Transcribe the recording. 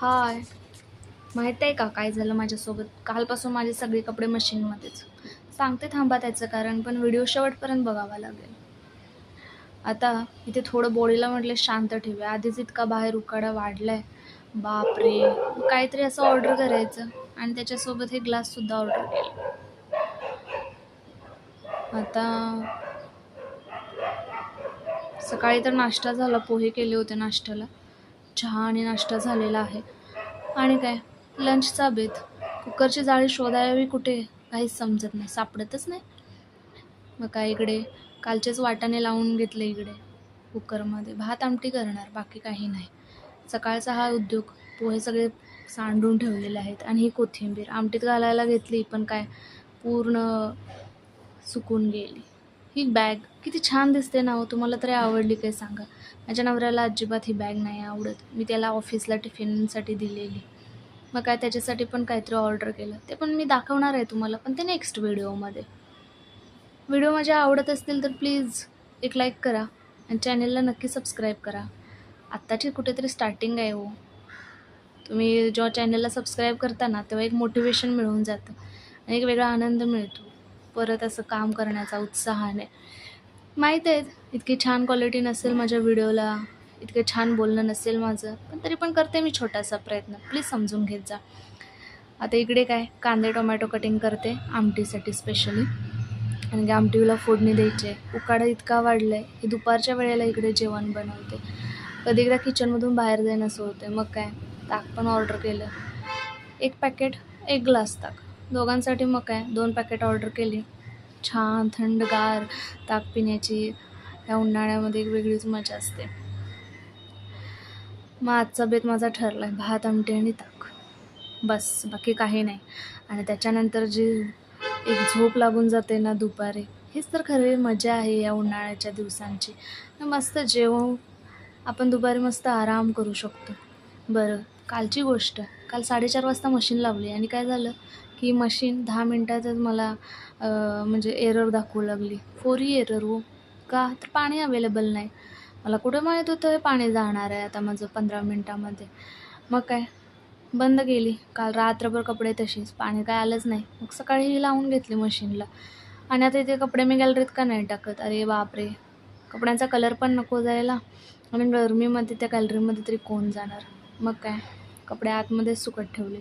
हाय. माहीत आहे का काय झालं माझ्यासोबत? कालपासून माझे सगळे कपडे मशीनमध्येच. सांगते थांबा त्याचं कारण, पण व्हिडिओ शेवटपर्यंत बघावा लागेल. आता इथे थोडं बॉडीला म्हटलं शांत ठेवूया. आधीच इतका बाहेर उकाडा वाढलाय. बापरे! काहीतरी असं ऑर्डर करायचं आणि त्याच्यासोबत हे ग्लाससुद्धा ऑर्डर केले. आता सकाळी तर नाश्ता झाला, पोहे केले होते नाश्त्याला. चहा आणि नाश्ता झालेला आहे. आणि काय लंचचा बेत. कुकरची जाळी शोधावी कुठे काहीच समजत नाही, सापडतच नाही. मग काय इकडे कालचेच वाटाणे लावून घेतले इकडे कुकरमध्ये. भात आमटी करणार, बाकी काही नाही. सकाळचा हा उद्योग. पोहे सगळे सांडून ठेवलेले आहेत आणि ही कोथिंबीर आमटीत घालायला घेतली, पण काय पूर्ण सुकून गेली. ही बॅग किती छान दिसते ना हो, तुम्हाला तरी आवडली काय सांगा. माझ्या नवऱ्याला अजिबात ही बॅग नाही आवडत. मी त्याला ऑफिसला टिफिनसाठी दिलेली. मग काय त्याच्यासाठी पण काहीतरी ऑर्डर केलं, ते पण मी दाखवणार आहे तुम्हाला, पण ते नेक्स्ट व्हिडिओमध्ये. व्हिडिओ माझ्या आवडत असतील तर प्लीज एक लाईक करा आणि चॅनेलला नक्की सबस्क्राईब करा. आत्ताची कुठेतरी स्टार्टिंग आहे हो. तुम्ही जेव्हा चॅनलला सबस्क्राईब करता ना, तेव्हा एक मोटिवेशन मिळून जातं आणि एक वेगळा आनंद मिळतो परत असं काम करण्याचा उत्साहाने. माहीत आहे इतकी छान क्वालिटी नसेल माझ्या व्हिडिओला, इतकं छान बोलणं नसेल माझं, पण तरी पण करते मी छोटासा प्रयत्न, प्लीज समजून घेत जा. आता इकडे काय कांदे टोमॅटो कटिंग करते आमटीसाठी स्पेशली, आणि आमटीला फोडणी द्यायची आहे. उकाडा इतका वाढला आहे की दुपारच्या वेळेला इकडे जेवण बनवते. कधी एकदा किचनमधून बाहेर जाईन असं होते. मग काय ताक पण ऑर्डर केलं, 1 पॅकेट 1 ग्लास ताक दोघांसाठी. मग काय 2 पॅकेट ऑर्डर केली. छान थंडगार ताक पिण्याची या उन्हाळ्यामध्ये एक वेगळीच मजा असते. मग आजचा बेत माझा ठरला आहे, भात आमटी आणि ताक, बस बाकी काही नाही. आणि त्याच्यानंतर जी एक झोप लागून जाते ना दुपारी, हीच तर खरी मजा आहे या उन्हाळ्याच्या दिवसांची. मस्त जेवू आपण दुपारी, मस्त आराम करू शकतो. बरं कालची गोष्ट, काल 4:30 वाजता मशीन लावली आणि काय झालं की मशीन 10 मिनटातच मला म्हणजे एरर दाखवू लागली. 4E एरर हो. का तर पाणी अवेलेबल नाही. मला कुठं माहीत होतं हे पाणी जाणार आहे आता माझं 15 मिनटामध्ये. मग काय बंद केली. काल रात्रभर कपडे तशीच, पाणी काय आलंच नाही. मग सकाळी लावून घेतली मशीनला आणि आता इथे कपडे मी गॅलरीत का नाही टाकत. अरे बापरे, कपड्यांचा कलर पण नको जायला आणि गरमीमध्ये त्या गॅलरीमध्ये तरी कोण जाणार. मग काय कपडे आतमध्येच सुकत ठेवले.